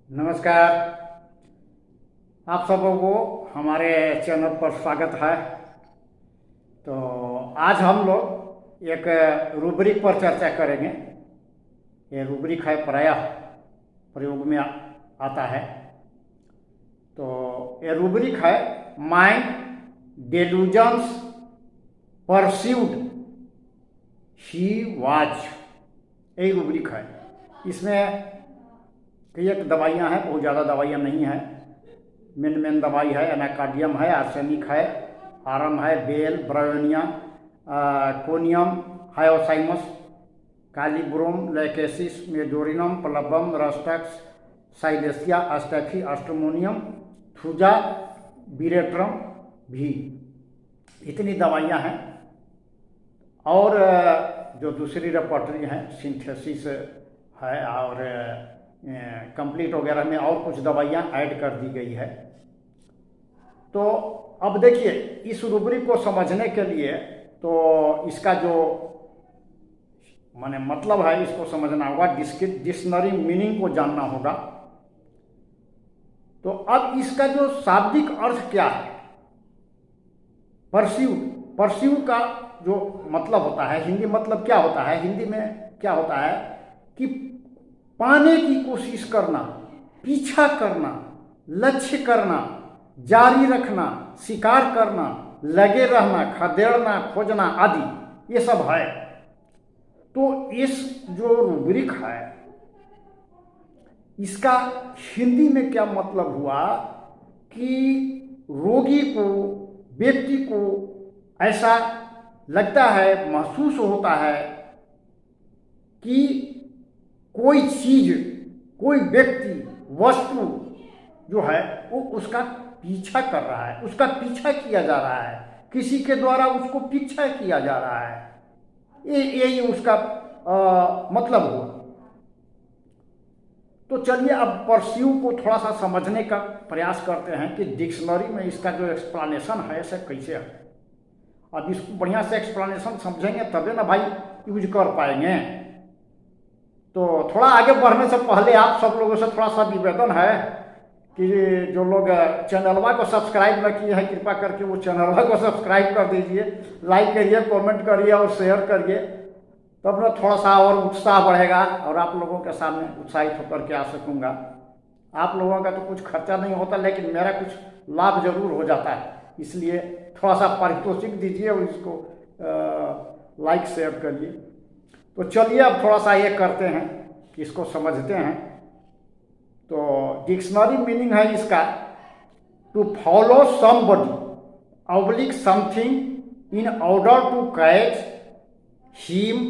नमस्कार। आप सबों को हमारे चैनल पर स्वागत है। तो आज हम लोग एक रूब्रिक पर चर्चा करेंगे। ये रूब्रिक है, प्रायः प्रयोग में आता है। तो ये रूब्रिक है माइंड डेलूजन्स परस्यूड ही वाज। यही रूब्रिक है। इसमें कई एक दवाइयाँ हैं, बहुत ज़्यादा दवाइयाँ नहीं हैं। मेन दवाई है एनाकार्डियम है, आर्सेनिक है, आरम है, bell, bryonia, conium, hyoscyamus, kali brom, lachesis, medorrhinum, plumbum, rhus tox, silicea, staphy, stramonium, thuja, veratrum भी। इतनी दवाइयाँ हैं। और जो दूसरी रेपर्टरी हैं, सिंथेसिस है और कंप्लीट वगैरह में और कुछ दवाइयाँ ऐड कर दी गई है। तो अब देखिए, इस रूब्रिक को समझने के लिए तो इसका जो माने मतलब है, इसको समझना होगा, डिक्शनरी मीनिंग को जानना होगा। तो अब इसका जो शाब्दिक अर्थ क्या है, परस्यू का जो मतलब होता है, हिंदी मतलब क्या होता है, हिंदी में क्या होता है कि पाने की कोशिश करना, पीछा करना, लक्ष्य करना, जारी रखना, शिकार करना, लगे रहना, खदेड़ना, खोजना आदि, ये सब है। तो इस जो रूब्रिक है, इसका हिंदी में क्या मतलब हुआ कि रोगी को, व्यक्ति को ऐसा लगता है, महसूस होता है कि कोई चीज, कोई व्यक्ति, वस्तु जो है वो उसका पीछा कर रहा है, उसका पीछा किया जा रहा है, किसी के द्वारा उसको पीछा किया जा रहा है। यही उसका मतलब हुआ। तो चलिए अब परस्यू को थोड़ा सा समझने का प्रयास करते हैं कि डिक्शनरी में इसका जो एक्सप्लेनेशन है ऐसा कैसे है। अब इसको बढ़िया से एक्सप्लेनेशन समझेंगे तबे ना भाई यूज कर पाएंगे। तो थोड़ा आगे बढ़ने से पहले आप सब लोगों से थोड़ा सा निवेदन है कि जो लोग चैनलवा को सब्सक्राइब न किए हैं, कृपा करके वो चैनलवा को सब्सक्राइब कर दीजिए, लाइक करिए, कमेंट करिए और शेयर करिए। तब ना थोड़ा सा और उत्साह बढ़ेगा और आप लोगों के सामने उत्साहित होकर के आ सकूँगा। आप लोगों का तो कुछ खर्चा नहीं होता, लेकिन मेरा कुछ लाभ जरूर हो जाता है। इसलिए थोड़ा सा पारितोषिक दीजिए और इसको लाइक शेयर करिए। तो चलिए अब थोड़ा सा ये करते हैं कि इसको समझते हैं। तो डिक्शनरी मीनिंग है इसका, to follow somebody oblique something in order to catch him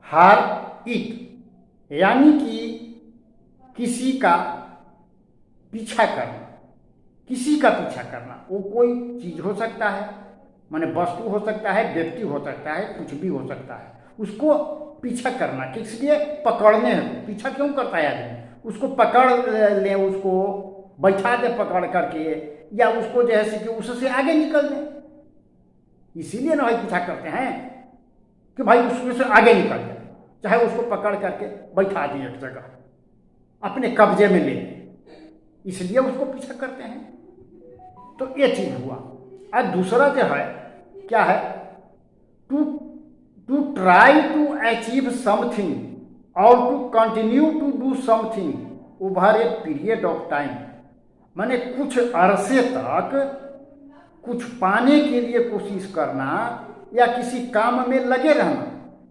her it, यानी कि किसी का पीछा करना, किसी का पीछा करना। वो कोई चीज हो सकता है, माने वस्तु हो सकता है, व्यक्ति हो सकता है, कुछ भी हो सकता है। उसको पीछा करना, किस लिए? पकड़ने हैं। पीछा क्यों करता है आदमी? उसको पकड़ ले, उसको बैठा दे पकड़ करके, या उसको जैसे कि उससे आगे निकल जाए। इसीलिए ना भाई पीछा करते हैं कि भाई उसमें से आगे निकल जाए, चाहे उसको पकड़ करके बैठा दिए एक जगह, अपने कब्जे में ले, इसलिए उसको पीछा करते हैं। तो ये चीज हुआ। और दूसरा जो है क्या है, to try to achieve something और to continue to do something over a period of time, माने कुछ अरसे तक कुछ पाने के लिए कोशिश करना या किसी काम में लगे रहना।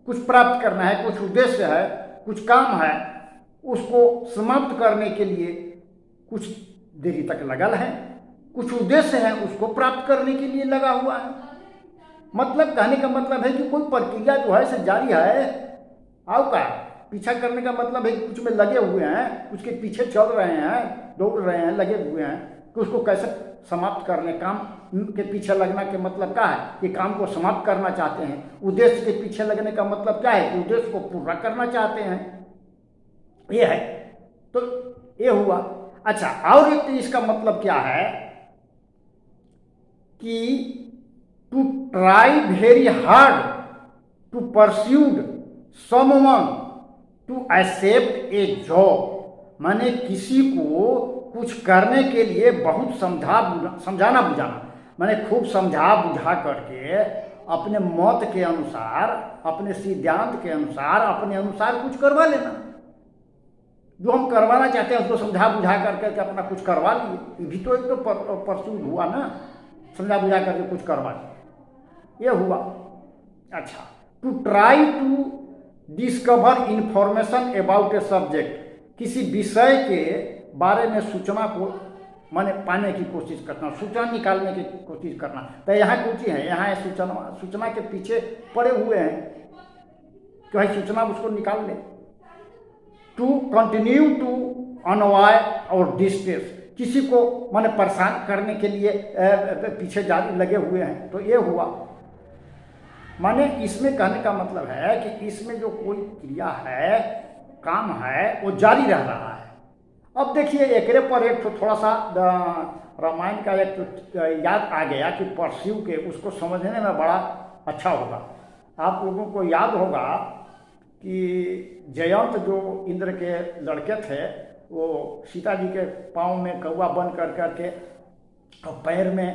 कुछ प्राप्त करना है, कुछ उद्देश्य है, कुछ काम है, उसको समाप्त करने के लिए कुछ देरी तक लगल है, कुछ उद्देश्य है, उसको प्राप्त करने के लिए लगा हुआ है। मतलब कहने का मतलब है कि कोई प्रक्रिया जो है से जारी है। आओ का पीछा करने का मतलब है कि कुछ में लगे हुए हैं, उसके पीछे चल रहे हैं, दौड़ रहे हैं, लगे हुए हैं कि उसको कैसे समाप्त करने। काम के पीछे लगना के मतलब क्या है कि काम को समाप्त करना चाहते हैं। उद्देश्य के पीछे लगने का मतलब क्या है कि उद्देश्य को पूरा करना चाहते हैं। ये है, तो ये हुआ। अच्छा, और एक इसका मतलब क्या है कि to try very hard to persuade someone to accept a job, माने किसी को कुछ करने के लिए बहुत समझाना बुझाना, माने खूब समझा बुझा करके अपने मत के अनुसार, अपने सिद्धांत के अनुसार, अपने अनुसार कुछ करवा लेना। जो हम करवाना चाहते हैं उसको समझा बुझा करके अपना कुछ करवा लिए, ये भी तो एक तो परसूट हुआ ना, समझा बुझा करके कुछ करवा लिया, ये हुआ। अच्छा, to try to discover information about a subject, किसी विषय के बारे में सूचना को माने पाने की कोशिश करना, सूचना निकालने की कोशिश करना। तो यहाँ कुछ है, यहाँ सूचना के पीछे पड़े हुए हैं कि भाई सूचना उसको निकाल ले। टू कंटिन्यू टू अनवाय और डिस्ट्रेस, किसी को माने परेशान करने के लिए पीछे जारी लगे हुए हैं, तो ये हुआ। माने इसमें कहने का मतलब है कि इसमें जो कोई क्रिया है, काम है, वो जारी रह रहा है। अब देखिए एकरे पर एक तो थोड़ा सा रामायण का एक तो याद आ गया कि परशु के, उसको समझने में बड़ा अच्छा होगा। आप लोगों को याद होगा कि जयंत जो इंद्र के लड़के थे, वो सीता जी के पाँव में कौवा बन कर करके और पैर में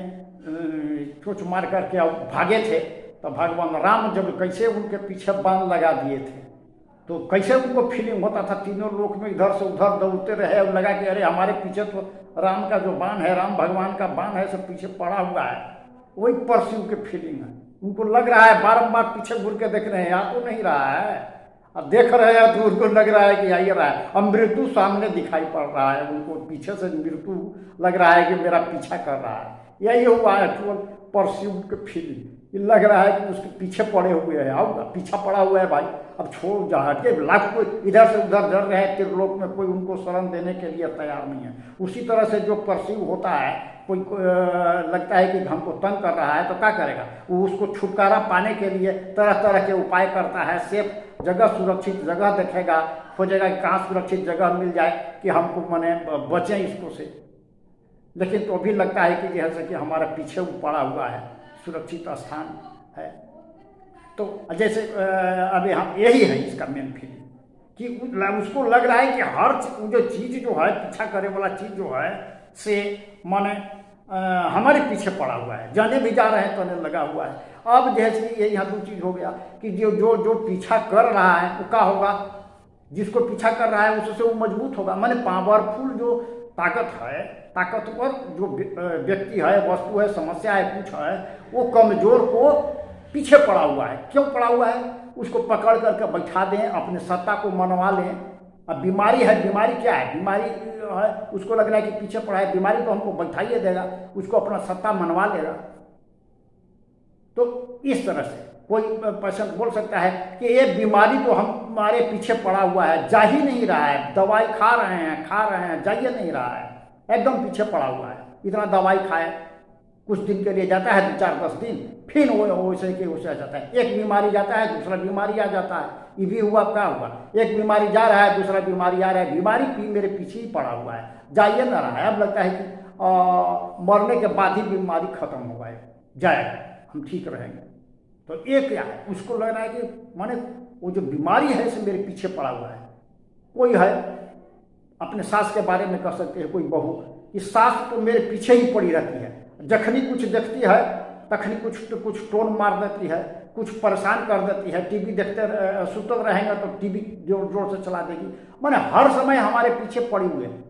चोंच मार करके भागे थे। तो भगवान राम जब कैसे उनके पीछे बाण लगा दिए थे, तो कैसे उनको फीलिंग होता था, तीनों लोक में इधर से उधर दौड़ते रहे और लगा कि अरे हमारे पीछे तो राम का जो बाण है, राम भगवान का बाण है, सब पीछे पड़ा हुआ है। वही परशु की फीलिंग है, उनको लग रहा है बारंबार पीछे घूर के देख रहे हैं, आ तो नहीं रहा है, अब देख रहे हैं तो उनको लग रहा है कि आ ही रहा है। अब मृत्यु सामने दिखाई पड़ रहा है, उनको पीछे से मृत्यु लग रहा है कि मेरा पीछा कर रहा है। यही हुआ है केवल परशु की फीलिंग, ये लग रहा है कि उसके पीछे पड़े हुए हैं, आओ पीछा पड़ा हुआ है भाई, अब छोड़ जा हटे, लाख कोई इधर से उधर डर रहे हैं, त्रिलोक में कोई उनको शरण देने के लिए तैयार नहीं है। उसी तरह से जो परशु होता है, कोई लगता है कि हमको तंग कर रहा है, तो क्या करेगा वो, उसको छुटकारा पाने के लिए तरह तरह के उपाय करता है। सेफ जगह, सुरक्षित जगह देखेगा, खोजेगा कि कहाँ सुरक्षित जगह मिल जाए कि हमको माने बचें इसको से। लेकिन तो भी लगता है कि जैसे कि हमारा पीछे वो पड़ा हुआ है, सुरक्षित स्थान है। तो जैसे अभी हम यही है इसका मेन फीलिंग कि उसको लग रहा है कि हर जो चीज़ जो है, पीछा करे वाला चीज़ जो है से माने हमारे पीछे पड़ा हुआ है, जाने भी जा रहे हैं तो लगा हुआ है। अब जैसे ये यहाँ दो चीज़ हो गया कि जो जो जो पीछा कर रहा है वो क्या होगा, जिसको पीछा कर रहा है उससे वो मजबूत होगा। माने पावरफुल जो ताकत है, ताकतवर जो व्यक्ति है, वस्तु है, समस्या है, कुछ है, वो कमजोर को पीछे पड़ा हुआ है। क्यों पड़ा हुआ है, उसको पकड़ करके बैठा दें, अपने सत्ता को मनवा लें। अब बीमारी है, बीमारी क्या है, बीमारी है, उसको लग रहा है कि पीछे पड़ा है, बीमारी तो हमको बैठाइए देगा, उसको अपना सत्ता मनवा लेगा। तो इस तरह से कोई पर्सन बोल सकता है कि ये बीमारी तो हमारे पीछे पड़ा हुआ है, जा ही नहीं रहा है, दवाई खा रहे हैं, जाइए नहीं रहा है, एकदम पीछे पड़ा हुआ है। इतना दवाई खाए, कुछ दिन के लिए जाता है, 2-4-10 दिन, फिर वो वैसे के वैसे आ जाता है। एक बीमारी जाता है, दूसरा बीमारी आ जाता है। ये भी हुआ, क्या हुआ, एक बीमारी जा रहा है, दूसरा बीमारी आ रहा है, बीमारी मेरे पीछे ही पड़ा हुआ है, जाइए ना रहा है। अब लगता है कि मरने के बाद ही बीमारी खत्म हो जाएगा, हम ठीक रहेंगे। तो एक क्या है, उसको लग रहा है कि माने वो जो बीमारी है इसे मेरे पीछे पड़ा हुआ है। कोई है, अपने सास के बारे में कह सकते हैं, कोई बहू, इस सास तो मेरे पीछे ही पड़ी रहती है, जखनी कुछ देखती है तखनी कुछ टोन मार देती है, कुछ परेशान कर देती है। टीवी देखते सुतल रहेंगे तो टीवी जोर जोर से चला देगी। माने हर समय हमारे पीछे पड़ी हुए हैं।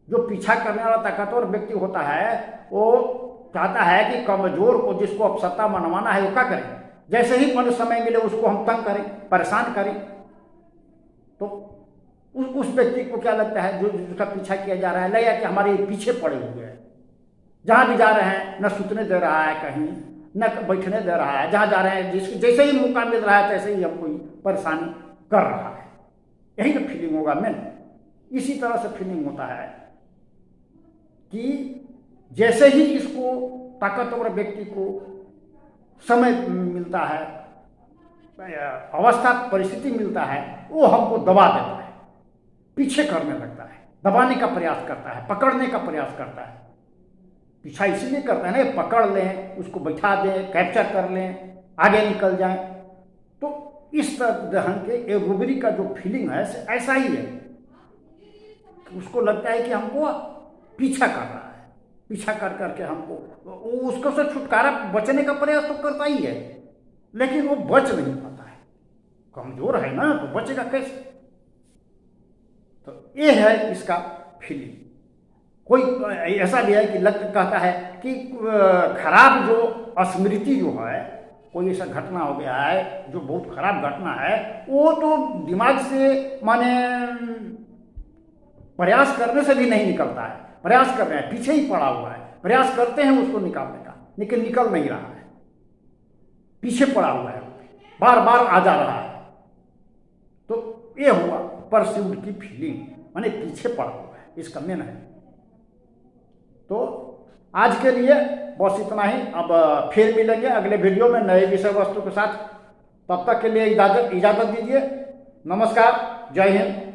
जो पीछा करने वाला ताकतवर व्यक्ति होता है, वो चाहता है कि कमजोर को, जिसको अब सत्ता मनवाना है, वो क्या करें, जैसे ही मन समय मिले उसको हम तंग करें, परेशान करें। तो उस व्यक्ति को क्या लगता है, जो जिसका पीछा किया जा रहा है, लगेगा कि हमारे पीछे पड़े हुए हैं। जहाँ भी जा रहे हैं, न सुतने दे रहा है कहीं, न बैठने दे रहा है, जहाँ जा रहे हैं जैसे ही मौका मिल रहा है तैसे ही हमको परेशानी कर रहा है। यही तो फीलिंग होगा मैन। इसी तरह से फीलिंग होता है कि जैसे ही इसको ताकतवर व्यक्ति को समय मिलता है, अवस्था परिस्थिति मिलता है, वो हमको दबा देता है, पीछे करने लगता है, दबाने का प्रयास करता है, पकड़ने का प्रयास करता है। पीछा इसलिए करता है ना, पकड़ लें, उसको बैठा दें, कैप्चर कर लें, आगे निकल जाएं। तो इस तरह के रूबरी का जो फीलिंग है ऐसा ही है उसको लगता है कि हमको पीछा कर रहा है, पीछा कर करके हमको उसको से छुटकारा बचने का प्रयास तो करता ही है, लेकिन वो बच नहीं पाता है, कमजोर है ना, तो बचेगा कैसे। तो ये है इसका फीलिंग। कोई ऐसा भी है कि कहता है कि खराब जो स्मृति जो है, कोई ऐसा घटना हो गया है जो बहुत खराब घटना है, वो तो दिमाग से माने प्रयास करने से भी नहीं निकलता है। प्रयास कर रहे हैं, पीछे ही पड़ा हुआ है, प्रयास करते हैं उसको निकालने का, लेकिन निकल नहीं रहा है, पीछे पड़ा हुआ है, बार बार आ जा रहा है। तो ये हुआ परस्यूड की फीलिंग, माने पीछे पड़ा हुआ है, इसका मेन है। तो आज के लिए बस इतना ही। अब फिर मिलेंगे अगले वीडियो में नए विषय वस्तु के साथ। तब तक के लिए इजाजत दीजिए। नमस्कार, जय हिंद।